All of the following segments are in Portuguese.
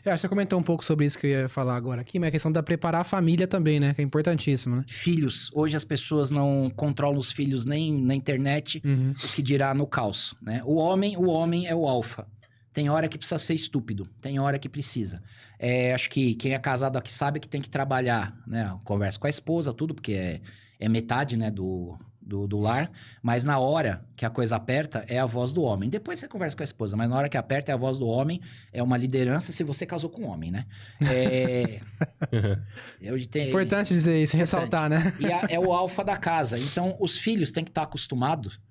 Eu acho que você comentou um pouco sobre isso que eu ia falar agora aqui, mas a questão da preparar a família também, né? Que é importantíssimo, né? Filhos. Hoje as pessoas não controlam os filhos nem na internet, Uhum. o que dirá no caos, né? O homem é o alfa. Tem hora que precisa ser estúpido, tem hora que precisa. Acho que quem é casado aqui sabe que tem que trabalhar, né? Conversa com a esposa, tudo, porque é metade, né, do lar. Mas na hora que a coisa aperta, é a voz do homem. Depois você conversa com a esposa, mas na hora que aperta é a voz do homem. É uma liderança se você casou com um homem, né? Importante dizer isso, ressaltar, né? E é o alfa da casa. Então, os filhos têm que estar acostumados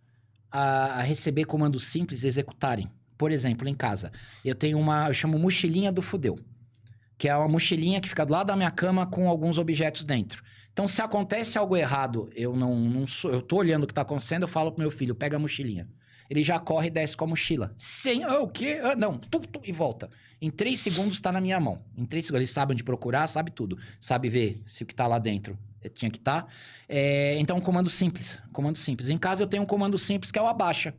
a receber comandos simples e executarem. Por exemplo, em casa, eu chamo mochilinha do fudeu, que é uma mochilinha que fica do lado da minha cama com alguns objetos dentro. Então, se acontece algo errado, eu tô olhando o que tá acontecendo, eu falo pro meu filho, pega a mochilinha. Ele já corre e desce com a mochila. Sem, o quê? Não, e volta. Em 3 segundos tá na minha mão. Em 3 segundos, ele sabe onde procurar, sabe tudo. Sabe ver se o que tá lá dentro tinha que estar. Então, um comando simples. Em casa, eu tenho um comando simples que é o abaixa.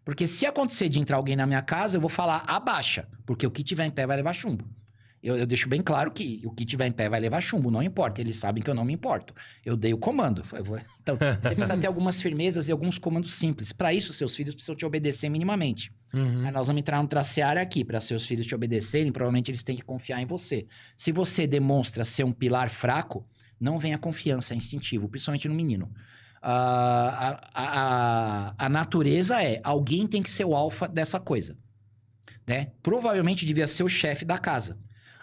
Porque se acontecer de entrar alguém na minha casa, eu vou falar abaixa. Porque o que tiver em pé vai levar chumbo. Eu deixo bem claro que o que tiver em pé vai levar chumbo, não importa. Eles sabem que eu não me importo. Eu dei o comando. Então, você precisa ter algumas firmezas e alguns comandos simples. Para isso, seus filhos precisam te obedecer minimamente. Uhum. Aí nós vamos entrar no tracear aqui. Para seus filhos te obedecerem, provavelmente eles têm que confiar em você. Se você demonstra ser um pilar fraco, não vem a confiança, é instintivo, principalmente no menino. A natureza alguém tem que ser o alfa dessa coisa, né? Provavelmente devia ser o chefe da casa.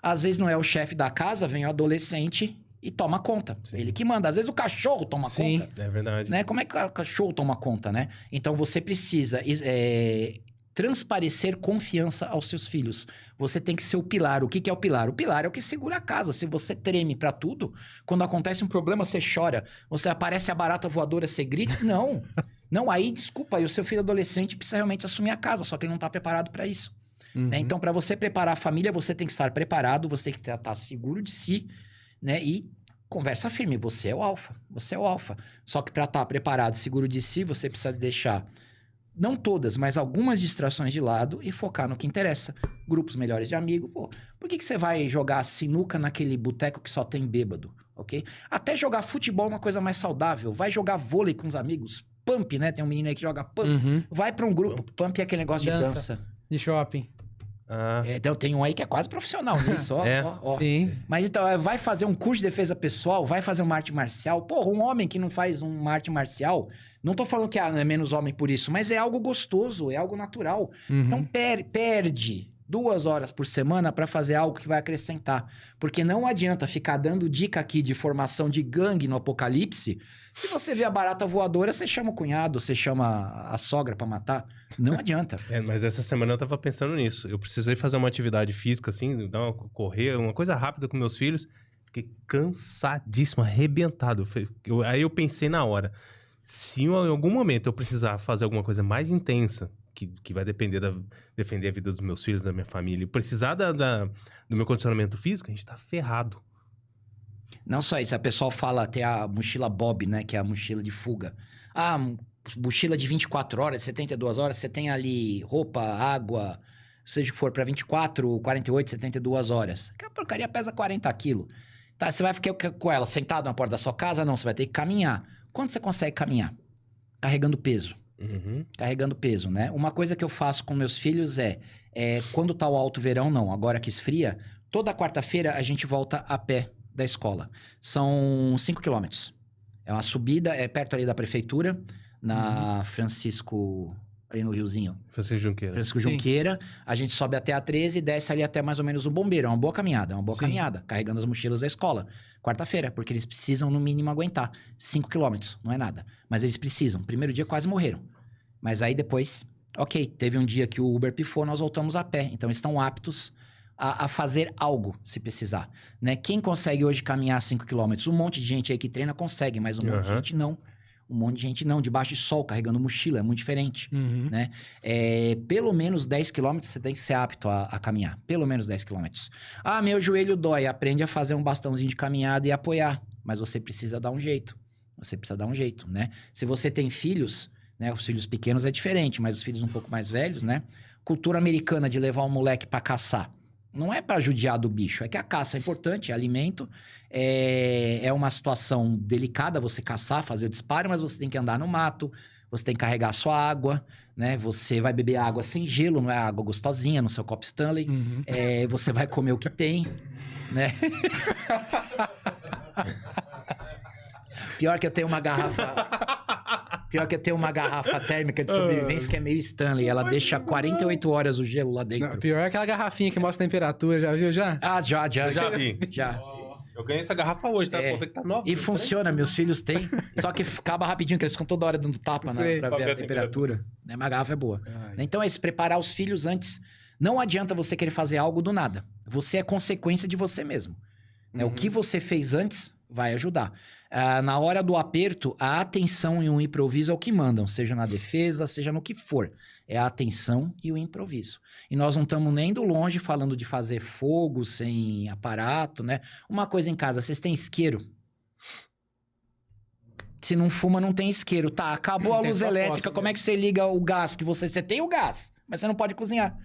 Às vezes não é o chefe da casa, vem o adolescente e toma conta. Sim. Ele que manda. Às vezes o cachorro toma conta. É verdade. Né? Como é que o cachorro toma conta, né? Então você precisa transparecer confiança aos seus filhos. Você tem que ser o pilar. O que é o pilar? O pilar é o que segura a casa. Se você treme pra tudo, quando acontece um problema, você chora. Você aparece a barata voadora, você grita. Não. Não, aí, desculpa, aí o seu filho adolescente precisa realmente assumir a casa, só que ele não tá preparado pra isso. Uhum. Né? Então, para você preparar a família, você tem que estar preparado, você tem que estar seguro de si, né? E conversa firme, você é o alfa, Só que para estar preparado, seguro de si, você precisa deixar, não todas, mas algumas distrações de lado e focar no que interessa. Grupos melhores de amigos, pô, por que você vai jogar sinuca naquele boteco que só tem bêbado, ok? Até jogar futebol é uma coisa mais saudável, vai jogar vôlei com os amigos, pump, né? Tem um menino aí que joga pump, vai para um grupo, pump é aquele negócio de dança. De shopping. Então tem um aí que é quase profissional nisso, ó. Sim. Mas então, vai fazer um curso de defesa pessoal, vai fazer uma arte marcial. Porra, um homem que não faz uma arte marcial, não tô falando que é menos homem por isso, mas é algo gostoso, é algo natural. Então perde 2 horas por semana para fazer algo que vai acrescentar. Porque não adianta ficar dando dica aqui de formação de gangue no apocalipse. Se você vê a barata voadora, você chama o cunhado, você chama a sogra para matar. Não adianta. Mas essa semana eu tava pensando nisso. Eu precisei fazer uma atividade física, assim, correr, uma coisa rápida com meus filhos. Fiquei cansadíssimo, arrebentado. Aí eu pensei na hora, se em algum momento eu precisar fazer alguma coisa mais intensa, que vai defender a vida dos meus filhos, da minha família, e precisar do meu condicionamento físico, a gente tá ferrado. Não só isso, a pessoa fala, tem a mochila Bob, né, que é a mochila de fuga. Mochila de 24 horas, 72 horas, você tem ali roupa, água, seja o que for, para 24, 48, 72 horas. Que a porcaria pesa 40 quilos. Tá, você vai ficar com ela sentado na porta da sua casa? Não, você vai ter que caminhar. Quanto você consegue caminhar? Carregando peso. Carregando peso, né? Uma coisa que eu faço com meus filhos quando tá o alto verão, não, agora que esfria, toda quarta-feira a gente volta a pé da escola. São 5 quilômetros. É uma subida, perto ali da prefeitura, na Francisco, ali no Riozinho. Francisco Junqueira. A gente sobe até a 13 e desce ali até mais ou menos o Bombeiro. É uma boa caminhada, carregando as mochilas da escola. Quarta-feira, porque eles precisam no mínimo aguentar. 5 quilômetros, não é nada. Mas eles precisam. Primeiro dia quase morreram. Mas aí depois, ok, teve um dia que o Uber pifou, nós voltamos a pé. Então estão aptos a fazer algo, se precisar. Né? Quem consegue hoje caminhar 5 quilômetros? Um monte de gente aí que treina consegue, mas um monte de gente não. Um monte de gente não, debaixo de sol, carregando mochila, é muito diferente, né? Pelo menos 10 quilômetros você tem que ser apto a caminhar, pelo menos 10 quilômetros. Meu joelho dói, aprende a fazer um bastãozinho de caminhada e apoiar, mas você precisa dar um jeito, né? Se você tem filhos, né? Os filhos pequenos é diferente, mas os filhos um pouco mais velhos, né? cultura americana de levar um moleque pra caçar. Não é pra judiar do bicho, é que a caça é importante, é alimento, é uma situação delicada você caçar, fazer o disparo, mas você tem que andar no mato, você tem que carregar a sua água, né? Você vai beber água sem gelo, não é água gostosinha no seu copo Stanley. Você vai comer o que tem, né? Pior que eu tenho uma garrafa térmica de sobrevivência que é meio Stanley. Ela deixa 48 horas o gelo lá dentro. Não, pior é aquela garrafinha que mostra a temperatura, já viu já? Ah, já vi. Já. Eu ganhei essa garrafa hoje, tá? Contei que tá nova. E funciona, meus filhos têm. Só que acaba rapidinho, que eles ficam toda hora dando tapa pra ver a temperatura. Né? Mas a garrafa é boa. Então é se preparar os filhos antes. Não adianta você querer fazer algo do nada. Você é consequência de você mesmo. Né? O que você fez antes vai ajudar. Na hora do aperto, a atenção e o improviso é o que mandam, seja na defesa, seja no que for. É a atenção e o improviso. E nós não estamos nem indo longe falando de fazer fogo sem aparato, né? Uma coisa em casa, vocês têm isqueiro? Se não fuma, não tem isqueiro. Tá, acabou a luz elétrica, como é que você liga o gás? Que você tem o gás, mas você não pode cozinhar.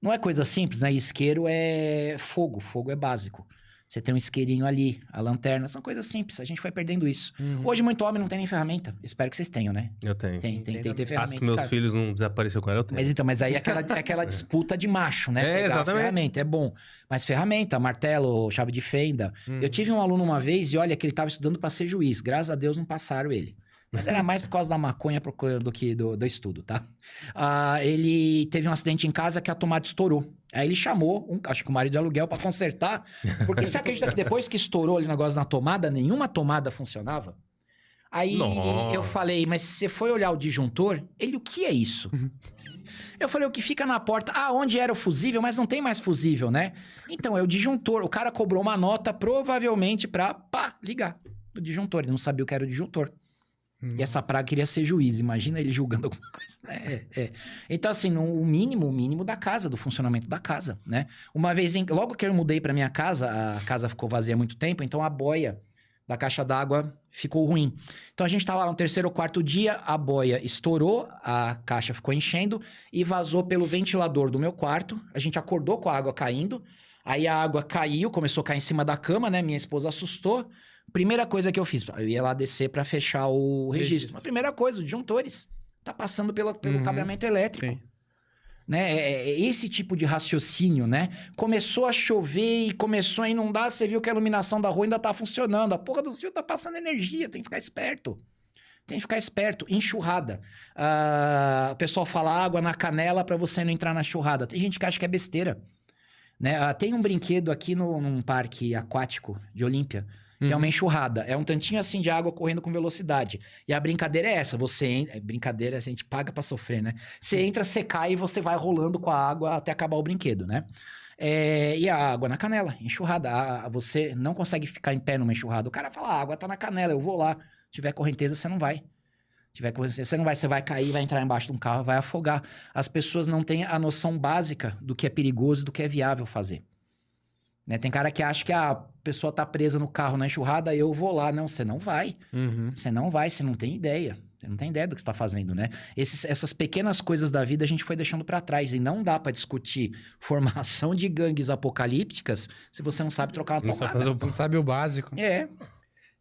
Não é coisa simples, né? Isqueiro é fogo, fogo é básico. Você tem um isqueirinho ali, a lanterna, são coisas simples. A gente foi perdendo isso. Hoje, muito homem não tem nem ferramenta. Espero que vocês tenham, né? Eu tenho. Tem ferramenta. Acho que meus filhos não desapareceram com ela, eu tenho. Mas aí é aquela disputa de macho, né? Pegar exatamente. A ferramenta, é bom. Mas ferramenta, martelo, chave de fenda. Eu tive um aluno uma vez e olha que ele estava estudando para ser juiz. Graças a Deus não passaram ele. Mas era mais por causa da maconha do que do estudo, tá? Ele teve um acidente em casa que a tomada estourou. Aí ele chamou, acho que o marido de aluguel, pra consertar. Porque você acredita que depois que estourou ali o negócio na tomada, nenhuma tomada funcionava? Aí eu falei, mas se você foi olhar o disjuntor, o que é isso? Eu falei, o que fica na porta? Onde era o fusível, mas não tem mais fusível, né? Então, é o disjuntor. O cara cobrou uma nota, provavelmente, pra ligar o disjuntor. Ele não sabia o que era o disjuntor. E essa praga queria ser juiz. Imagina ele julgando alguma coisa. Então, assim, o mínimo da casa, do funcionamento da casa, né? Uma vez, logo que eu mudei pra minha casa, a casa ficou vazia há muito tempo, então a boia da caixa d'água ficou ruim. Então, a gente tava lá no terceiro ou quarto dia, a boia estourou, a caixa ficou enchendo e vazou pelo ventilador do meu quarto. A gente acordou com a água caindo, aí a água caiu, começou a cair em cima da cama, né? Minha esposa assustou. Primeira coisa que eu fiz, eu ia lá descer pra fechar o registro. A primeira coisa, os disjuntores. Tá passando pelo cabeamento elétrico. Sim. Né? Esse tipo de raciocínio, né? Começou a chover e começou a inundar, você viu que a iluminação da rua ainda tá funcionando. A porra dos fios tá passando energia, tem que ficar esperto. Tem que ficar esperto. Enxurrada. O pessoal fala água na canela pra você não entrar na churrada. Tem gente que acha que é besteira. Né? Tem um brinquedo aqui num parque aquático de Olímpia, que é uma enxurrada. É um tantinho assim de água correndo com velocidade. E a brincadeira é essa. Brincadeira, a gente paga pra sofrer, né? Você entra, você cai e você vai rolando com a água até acabar o brinquedo, né? E a água na canela, enxurrada. Você não consegue ficar em pé numa enxurrada. O cara fala, a água tá na canela, eu vou lá. Se tiver correnteza, você não vai. Você vai cair, vai entrar embaixo de um carro, vai afogar. As pessoas não têm a noção básica do que é perigoso e do que é viável fazer. Né? Tem cara que acha que a pessoa tá presa no carro na enxurrada, eu vou lá. Não, você não vai. Você não vai, você não tem ideia. Você não tem ideia do que você tá fazendo, né? Essas pequenas coisas da vida a gente foi deixando pra trás. E não dá pra discutir formação de gangues apocalípticas se você não sabe trocar uma tomada. Não sabe o básico.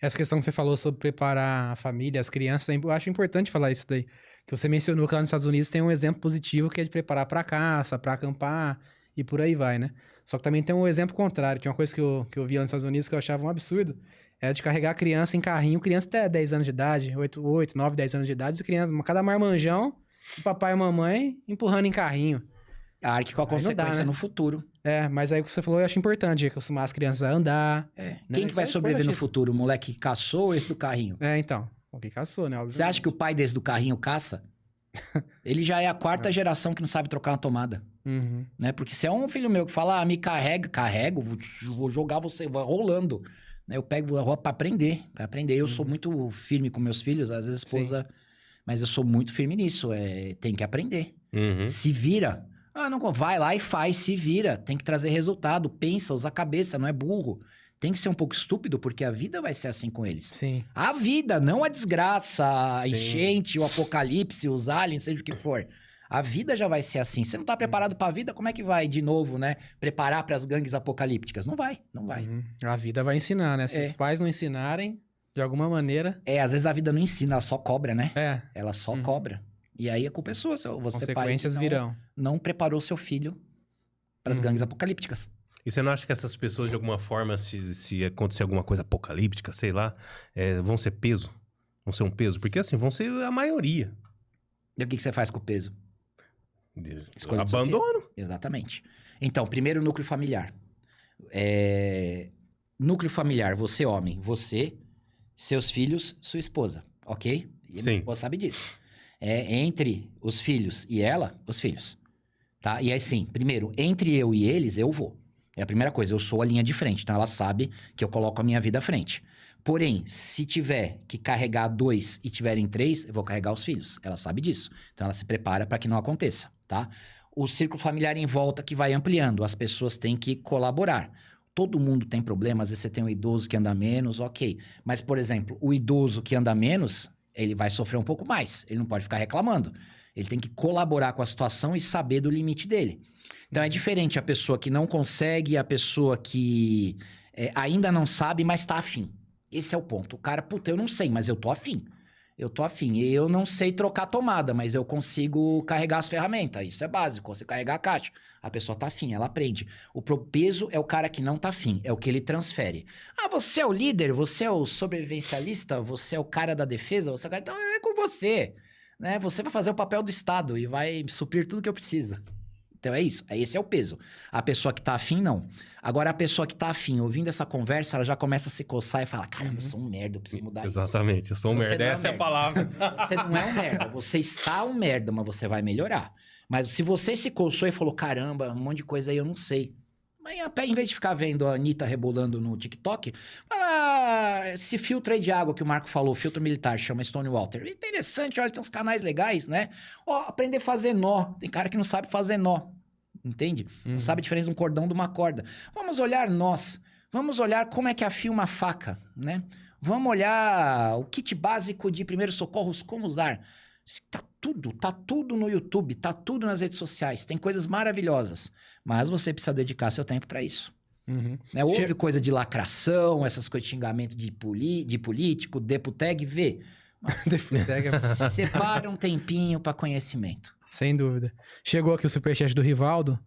Essa questão que você falou sobre preparar a família, as crianças, eu acho importante falar isso daí. Que você mencionou que lá nos Estados Unidos tem um exemplo positivo que é de preparar pra caça, pra acampar e por aí vai, né? Só que também tem um exemplo contrário. Tinha uma coisa que eu vi lá nos Estados Unidos que eu achava um absurdo. Era de carregar a criança em carrinho. Criança até 10 anos de idade, 8, 9, 10 anos de idade. Cada marmanjão, o papai e a mamãe empurrando em carrinho. Que com a consequência no futuro. Mas aí o que você falou eu acho importante. Acostumar as crianças a andar. Quem que vai sobreviver no futuro? O moleque que caçou ou esse do carrinho? Então. O que caçou, né? Você acha que o pai desse do carrinho caça? Ele já é a quarta geração que não sabe trocar uma tomada. Né? Porque se é um filho meu que fala, me carrego, vou jogar você, vai rolando. Né? Eu pego a roupa pra aprender. Eu sou muito firme com meus filhos, às vezes a esposa... Sim. Mas eu sou muito firme nisso. Tem que aprender. Se vira. Não, vai lá e faz, se vira. Tem que trazer resultado. Pensa, usa a cabeça, não é burro. Tem que ser um pouco estúpido, porque a vida vai ser assim com eles. Sim. A vida, não a desgraça, a enchente, o apocalipse, os aliens, seja o que for. A vida já vai ser assim. Você não tá preparado pra vida, como é que vai, de novo, né? Preparar pras gangues apocalípticas? Não vai, não vai. A vida vai ensinar, né? Se os pais não ensinarem, de alguma maneira... Às vezes a vida não ensina, ela só cobra, né? Ela só cobra. E aí a culpa é sua. Você, consequências pai, virão. Não preparou seu filho pras gangues apocalípticas. E você não acha que essas pessoas, de alguma forma, se acontecer alguma coisa apocalíptica, sei lá, vão ser peso? Vão ser um peso? Porque assim, vão ser a maioria. E o que você faz com o peso? Abandono. Exatamente. Então, primeiro, núcleo familiar. Núcleo familiar, você homem, você, seus filhos, sua esposa, ok? E a minha esposa sabe disso. Entre os filhos e ela, os filhos. Tá? E assim, primeiro, entre eu e eles, eu vou. É a primeira coisa, eu sou a linha de frente. Então, ela sabe que eu coloco a minha vida à frente. Porém, se tiver que carregar 2 e tiverem 3, eu vou carregar os filhos. Ela sabe disso. Então, ela se prepara para que não aconteça, tá? O círculo familiar em volta que vai ampliando. As pessoas têm que colaborar. Todo mundo tem problemas. Às vezes você tem um idoso que anda menos, ok. Mas, por exemplo, o idoso que anda menos, ele vai sofrer um pouco mais. Ele não pode ficar reclamando. Ele tem que colaborar com a situação e saber do limite dele. Então, é diferente a pessoa que não consegue e a pessoa que ainda não sabe, mas tá afim. Esse é o ponto. O cara, puta, eu não sei, mas eu tô afim. Eu tô afim. Eu não sei trocar tomada, mas eu consigo carregar as ferramentas. Isso é básico, você carregar a caixa. A pessoa tá afim, ela aprende. O peso é o cara que não tá afim, é o que ele transfere. Ah, você é o líder, você é o sobrevivencialista, você é o cara da defesa, você é o cara... Então é com você, né? Você vai fazer o papel do Estado e vai suprir tudo que eu preciso. Então é isso, esse é o peso. A pessoa que tá afim, não. Agora, a pessoa que tá afim, ouvindo essa conversa, ela já começa a se coçar e fala, caramba, eu sou um merda, eu preciso mudar isso. Exatamente, eu sou um merda, essa é a palavra. Você não é um merda, você está um merda, mas você vai melhorar. Mas se você se coçou e falou, caramba, um monte de coisa aí eu não sei. Mas em vez de ficar vendo a Anitta rebolando no TikTok, esse filtro aí de água que o Marco falou, filtro militar, chama Stonewater. Interessante, olha, tem uns canais legais, né? Aprender a fazer nó. Tem cara que não sabe fazer nó. Entende? Não sabe a diferença de um cordão de uma corda. Vamos olhar nós. Vamos olhar como é que afia uma faca, né? Vamos olhar o kit básico de primeiros socorros, como usar. Tá tudo no YouTube, tá tudo nas redes sociais. Tem coisas maravilhosas. Mas você precisa dedicar seu tempo para isso. Né? Houve coisa de lacração, essas coisas de xingamento de político, deputeg, vê. Separa um tempinho para conhecimento. Sem dúvida. Chegou aqui o superchat do Rivaldo.